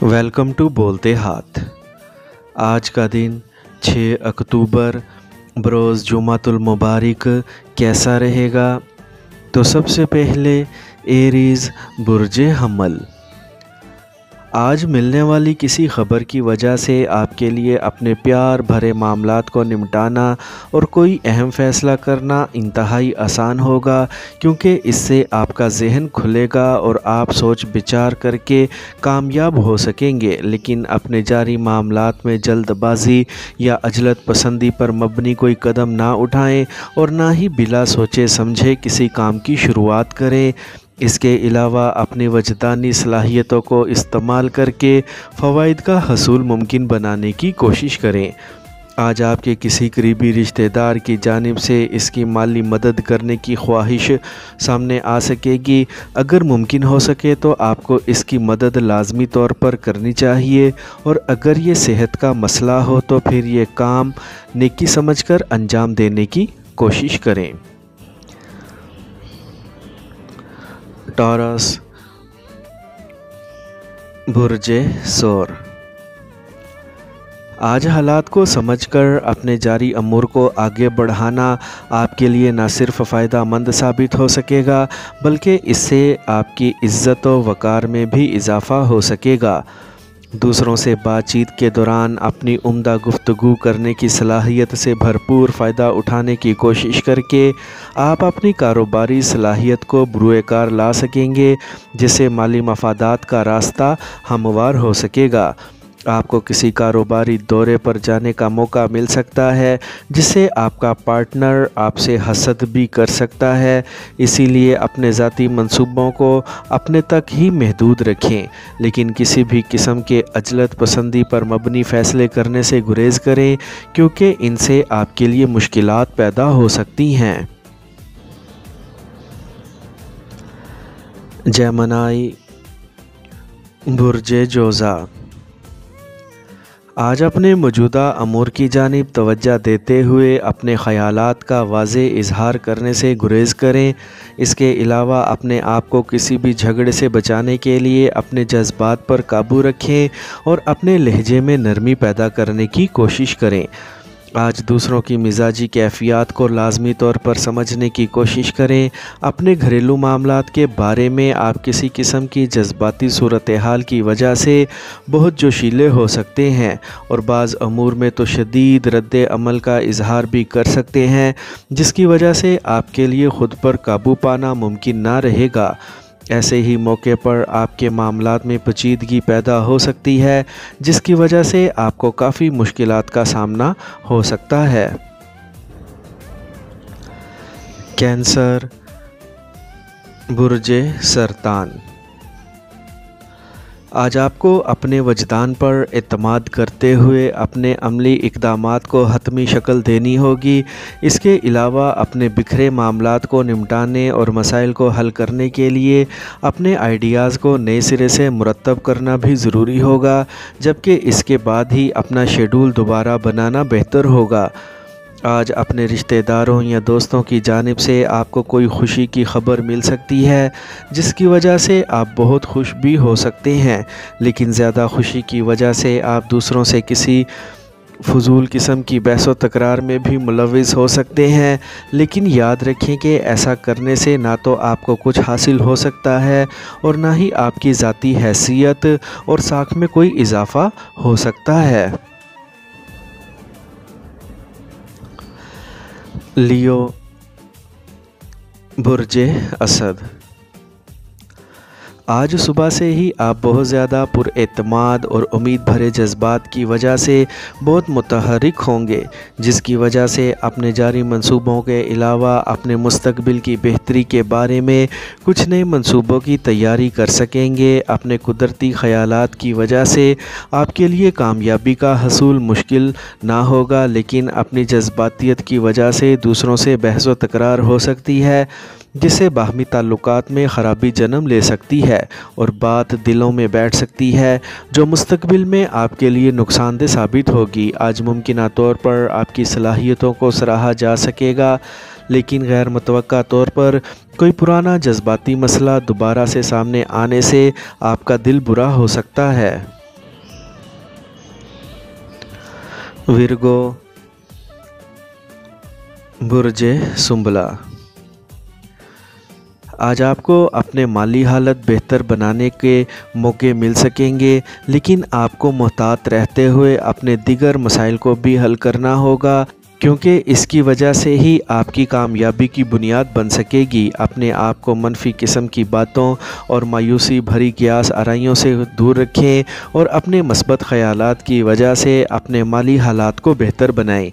Welcome to बोलते हाथ। आज का दिन 6 अक्टूबर बरोज़ जुमातुल मुबारक कैसा रहेगा? तो सबसे पहले एरीज़ बुर्ज हमल। आज मिलने वाली किसी ख़बर की वजह से आपके लिए अपने प्यार भरे मामलात को निपटाना और कोई अहम फ़ैसला करना इंतहाई आसान होगा, क्योंकि इससे आपका ज़हन खुलेगा और आप सोच विचार करके कामयाब हो सकेंगे। लेकिन अपने जारी मामलात में जल्दबाजी या अजलत पसंदी पर मबनी कोई कदम ना उठाएं और ना ही बिला सोचे समझे किसी काम की शुरुआत करें। इसके अलावा अपनी वजदानी सलाहियतों को इस्तेमाल करके फ़वाइद का हसूल मुमकिन बनाने की कोशिश करें। आज आपके किसी करीबी रिश्तेदार की जानिब से इसकी माली मदद करने की ख्वाहिश सामने आ सकेगी। अगर मुमकिन हो सके तो आपको इसकी मदद लाजमी तौर पर करनी चाहिए, और अगर ये सेहत का मसला हो तो फिर ये काम नेकी समझकर अंजाम देने की कोशिश करें। टॉरस बुर्ज सौर। आज हालात को समझकर अपने जारी अमूर को आगे बढ़ाना आपके लिए न सिर्फ फ़ायदा मंद साबित हो सकेगा, बल्कि इससे आपकी इज़्ज़त व वक़ार में भी इजाफ़ा हो सकेगा। दूसरों से बातचीत के दौरान अपनी उम्दा गुफ्तगू करने की सलाहियत से भरपूर फ़ायदा उठाने की कोशिश करके आप अपनी कारोबारी सलाहियत को बुरुए कार ला सकेंगे, जिससे माली मफादात का रास्ता हमवार हो सकेगा। आपको किसी कारोबारी दौरे पर जाने का मौका मिल सकता है, जिससे आपका पार्टनर आपसे हसद भी कर सकता है। इसीलिए अपने ज़ाती मंसूबों को अपने तक ही महदूद रखें, लेकिन किसी भी किस्म के अजलत पसंदी पर मबनी फ़ैसले करने से गुरेज़ करें, क्योंकि इनसे आपके लिए मुश्किलात पैदा हो सकती हैं। जेमिनी बुर्ज जोज़ा। आज अपने मौजूदा अमूर की जानिब तवज्जो देते हुए अपने ख़यालात का वाज़े इजहार करने से गुरेज़ करें। इसके अलावा अपने आप को किसी भी झगड़े से बचाने के लिए अपने जज्बात पर काबू रखें और अपने लहजे में नरमी पैदा करने की कोशिश करें। आज दूसरों की मिजाजी कैफियत को लाजमी तौर पर समझने की कोशिश करें। अपने घरेलू मामलात के बारे में आप किसी किस्म की जज्बाती सूरत हाल की वजह से बहुत जोशीले हो सकते हैं, और बाज़ अमूर में तो शदीद रद्द अमल का इजहार भी कर सकते हैं, जिसकी वजह से आपके लिए ख़ुद पर काबू पाना मुमकिन ना रहेगा। ऐसे ही मौके पर आपके मामलात में पेचीदगी पैदा हो सकती है, जिसकी वजह से आपको काफ़ी मुश्किलात का सामना हो सकता है। कैंसर बुर्ज सरतान। आज आपको अपने वजदान पर एतमाद करते हुए अपने अमली इक़दामात को हतमी शक्ल देनी होगी। इसके अलावा अपने बिखरे मामलात को निपटाने और मसाइल को हल करने के लिए अपने आइडियाज़ को नए सिरे से मुरतब करना भी ज़रूरी होगा, जबकि इसके बाद ही अपना शेड्यूल दोबारा बनाना बेहतर होगा। आज अपने रिश्तेदारों या दोस्तों की जानिब से आपको कोई खुशी की खबर मिल सकती है, जिसकी वजह से आप बहुत खुश भी हो सकते हैं, लेकिन ज़्यादा खुशी की वजह से आप दूसरों से किसी फजूल किस्म की बहस व तकरार में भी मुलविस हो सकते हैं। लेकिन याद रखें कि ऐसा करने से ना तो आपको कुछ हासिल हो सकता है और ना ही आपकी ज़ाती हैसियत और साख में कोई इजाफ़ा हो सकता है। लियो बुर्ज असद। आज सुबह से ही आप बहुत ज़्यादा पुरएतमाद और उम्मीद भरे जज्बात की वजह से बहुत मुतहरिक होंगे, जिसकी वजह से अपने जारी मंसूबों के अलावा अपने मुस्तकबिल की बेहतरी के बारे में कुछ नए मंसूबों की तैयारी कर सकेंगे। अपने कुदरती ख़यालात की वजह से आपके लिए कामयाबी का हसूल मुश्किल ना होगा, लेकिन अपनी जज्बातियत की वजह से दूसरों से बहस व तकरार हो सकती है, जिससे बाहमी ताल्लुकात में ख़राबी जन्म ले सकती है और बात दिलों में बैठ सकती है, जो मुस्तकबिल में आपके लिए नुकसानदेह साबित होगी। आज मुमकिन तौर पर आपकी सलाहियतों को सराहा जा सकेगा, लेकिन गैर मुतवक्का तौर पर कोई पुराना जज्बाती मसला दोबारा से सामने आने से आपका दिल बुरा हो सकता है। विर्गो, बुर्ज सुंबला। आज आपको अपने माली हालत बेहतर बनाने के मौके मिल सकेंगे, लेकिन आपको मुहतात रहते हुए अपने दीगर मसाइल को भी हल करना होगा, क्योंकि इसकी वजह से ही आपकी कामयाबी की बुनियाद बन सकेगी। अपने आप को मनफी किस्म की बातों और मायूसी भरी क़ियास आराइयों से दूर रखें और अपने मस्बत ख़यालात की वजह से अपने माली हालात को बेहतर बनाएं।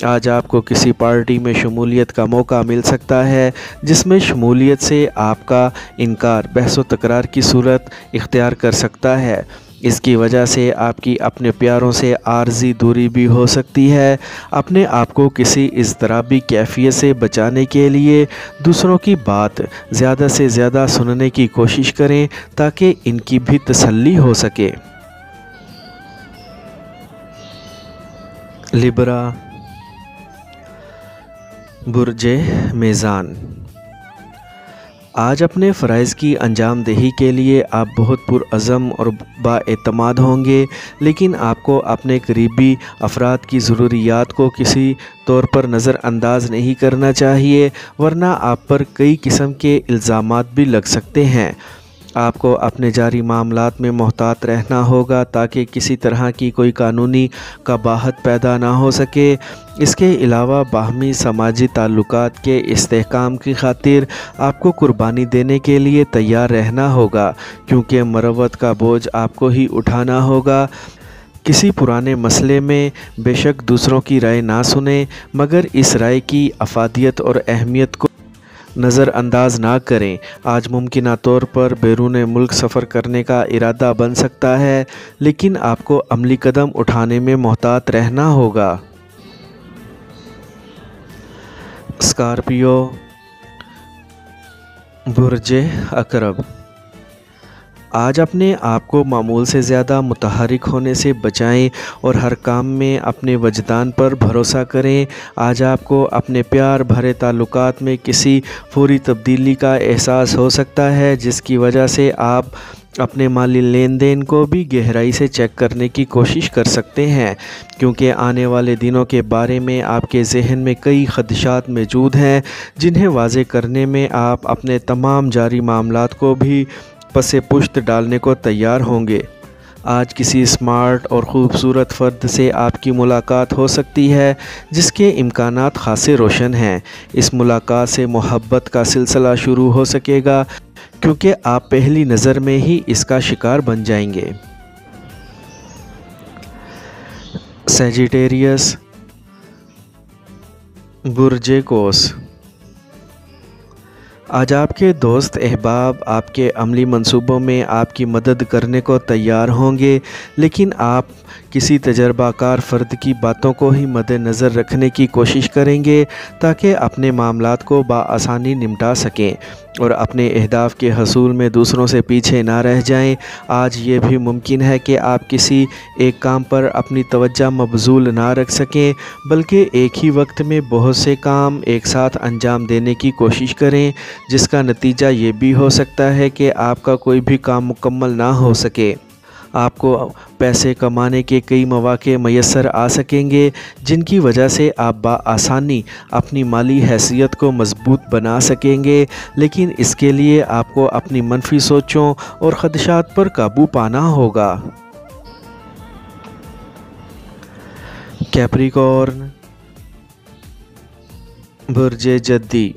आज आपको किसी पार्टी में शमूलियत का मौका मिल सकता है, जिसमें शमूलियत से आपका इनकार बहस व तकरार की सूरत इख्तियार कर सकता है। इसकी वजह से आपकी अपने प्यारों से आर्जी दूरी भी हो सकती है। अपने आप को किसी इज़्तिराबी कैफियत से बचाने के लिए दूसरों की बात ज़्यादा से ज़्यादा सुनने की कोशिश करें, ताकि इनकी भी तसल्ली हो सके। लिब्रा, बुर्ज मीज़ान। आज अपने फ़राइज़ की अंजाम दही के लिए आप बहुत पुरअज़म और बाएतमाद होंगे, लेकिन आपको अपने करीबी अफराद की ज़रूरियात को किसी तौर पर नज़रअंदाज नहीं करना चाहिए, वरना आप पर कई किस्म के इल्ज़ामात भी लग सकते हैं। आपको अपने जारी मामलात में मुहतात रहना होगा, ताकि किसी तरह की कोई कानूनी कबाहत पैदा ना हो सके। इसके अलावा बाहमी समाजी ताल्लुकात के इस्तेहकाम की खातिर आपको कुर्बानी देने के लिए तैयार रहना होगा, क्योंकि मरवत का बोझ आपको ही उठाना होगा। किसी पुराने मसले में बेशक दूसरों की राय ना सुने, मगर इस राय की अफादियत और अहमियत को नज़रअंदाज ना करें। आज मुमकिन तौर पर बैरून मुल्क सफ़र करने का इरादा बन सकता है, लेकिन आपको अमली कदम उठाने में मुहतात रहना होगा। स्कॉर्पियो, बुर्ज अकरब। आज अपने आप को मामूल से ज़्यादा मुतहरिक होने से बचाएं और हर काम में अपने वजदान पर भरोसा करें। आज आपको अपने प्यार भरे ताल्लुकात में किसी फौरी तब्दीली का एहसास हो सकता है, जिसकी वजह से आप अपने माली लेन देन को भी गहराई से चेक करने की कोशिश कर सकते हैं, क्योंकि आने वाले दिनों के बारे में आपके जहन में कई खदशात मौजूद हैं, जिन्हें वाज़े करने में आप अपने तमाम जारी मामलात को भी पसे पुश्त डालने को तैयार होंगे। आज किसी स्मार्ट और ख़ूबसूरत फ़र्द से आपकी मुलाकात हो सकती है, जिसके इम्कानात खासे रोशन हैं। इस मुलाकात से मोहब्बत का सिलसिला शुरू हो सकेगा, क्योंकि आप पहली नज़र में ही इसका शिकार बन जाएंगे। सैजिटेरियस, बुर्ज कोस। आज आपके दोस्त अहबाब आपके अमली मंसूबों में आपकी मदद करने को तैयार होंगे, लेकिन आप किसी तजर्बाकार फ़र्द की बातों को ही मद्देनज़र रखने की कोशिश करेंगे, ताकि अपने मामलात को बाआसानी निपटा सकें और अपने अहदाफ़ के हसूल में दूसरों से पीछे ना रह जाएं। आज ये भी मुमकिन है कि आप किसी एक काम पर अपनी तवज्जो मबज़ूल ना रख सकें, बल्कि एक ही वक्त में बहुत से काम एक साथ अंजाम देने की कोशिश करें, जिसका नतीजा ये भी हो सकता है कि आपका कोई भी काम मुकम्मल ना हो सके। आपको पैसे कमाने के कई मौके मैसर आ सकेंगे, जिनकी वजह से आप बाआसानी अपनी माली हैसियत को मजबूत बना सकेंगे, लेकिन इसके लिए आपको अपनी मनफी सोचों और ख़दशात पर काबू पाना होगा। कैप्रिकॉर्न, बुर्ज जद्दी।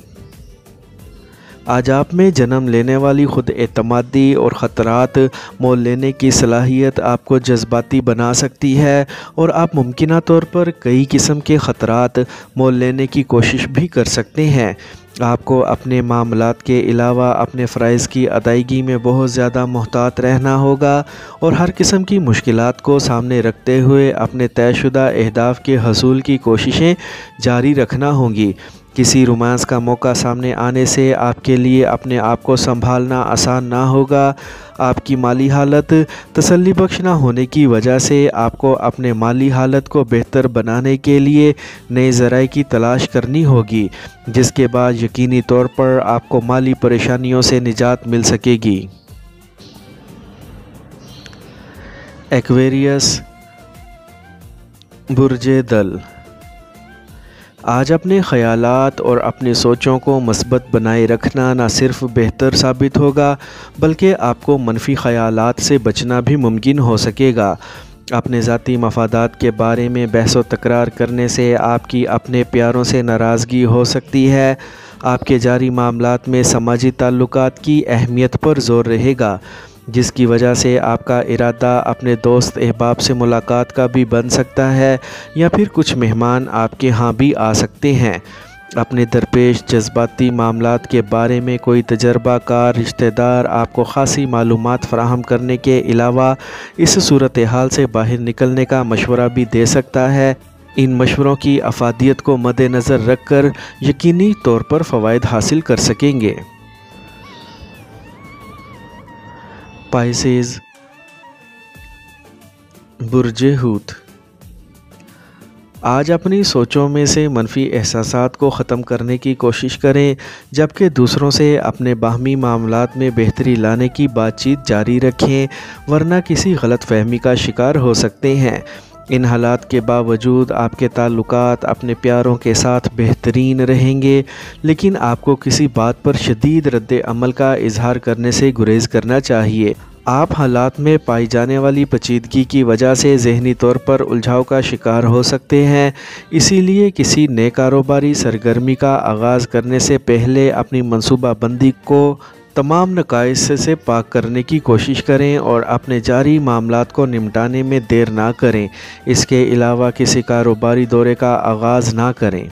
आज आप में जन्म लेने वाली खुद एतमादी और ख़तरात मोल लेने की सलाहियत आपको जज्बाती बना सकती है, और आप मुमकिन तौर पर कई किस्म के ख़तरात मोल लेने की कोशिश भी कर सकते हैं। आपको अपने मामलात के अलावा अपने फ़राइज़ की अदायगी में बहुत ज़्यादा मुहतात रहना होगा, और हर किस्म की मुश्किलात को सामने रखते हुए अपने तयशुदा अहदाफ़ के हसूल की कोशिशें जारी रखना होंगी। किसी रोमांस का मौका सामने आने से आपके लिए अपने आप को संभालना आसान ना होगा। आपकी माली हालत तसल्ली बख्श ना होने की वजह से आपको अपने माली हालत को बेहतर बनाने के लिए नए ज़राए की तलाश करनी होगी, जिसके बाद यकीनी तौर पर आपको माली परेशानियों से निजात मिल सकेगी। एक्वेरियस, برج دل، آج اپنے خیالات اور اپنی سوچوں کو مثبت بنائے رکھنا نہ صرف بہتر ثابت ہوگا بلکہ آپ کو منفی خیالات سے بچنا بھی ممکن ہو سکے گا۔ اپنے ذاتی مفادات کے بارے میں بحث و تکرار کرنے سے آپ کی اپنے پیاروں سے ناراضگی ہو سکتی ہے۔ آپ کے جاری معاملات میں سماجی تعلقات کی اہمیت پر زور رہے گا، جس کی وجہ سے آپ کا ارادہ اپنے دوست احباب سے ملاقات کا بھی بن سکتا ہے یا پھر کچھ مہمان آپ کے ہاں بھی آ سکتے ہیں۔ اپنے درپیش جذباتی معاملات کے بارے میں کوئی تجربہ کار رشتہ دار آپ کو خاصی معلومات فراہم کرنے کے علاوہ اس صورتحال سے باہر نکلنے کا مشورہ بھی دے سکتا ہے۔ ان مشوروں کی افادیت کو مد نظر رکھ کر یقینی طور پر فوائد حاصل کر سکیں گے۔ پائسیز، برج حوت، آج اپنی سوچوں میں سے منفی احساسات کو ختم کرنے کی کوشش کریں، جبکہ دوسروں سے اپنے باہمی معاملات میں بہتری لانے کی بات چیت جاری رکھیں، ورنہ کسی غلط فہمی کا شکار ہو سکتے ہیں۔ ان حالات کے باوجود آپ کے تعلقات اپنے پیاروں کے ساتھ بہترین رہیں گے، لیکن آپ کو کسی بات پر شدید رد عمل کا اظہار کرنے سے گریز کرنا چاہیے۔ آپ حالات میں پائی جانے والی پیچیدگی کی وجہ سے ذہنی طور پر الجھاؤ کا شکار ہو سکتے ہیں، اسی لیے کسی نئے کاروباری سرگرمی کا آغاز کرنے سے پہلے اپنی منصوبہ بندی کو تمام نقائص سے پاک کرنے کی کوشش کریں اور اپنے جاری معاملات کو نمٹانے میں دیر نہ کریں۔ اس کے علاوہ کسی کاروباری دورے کا آغاز نہ کریں۔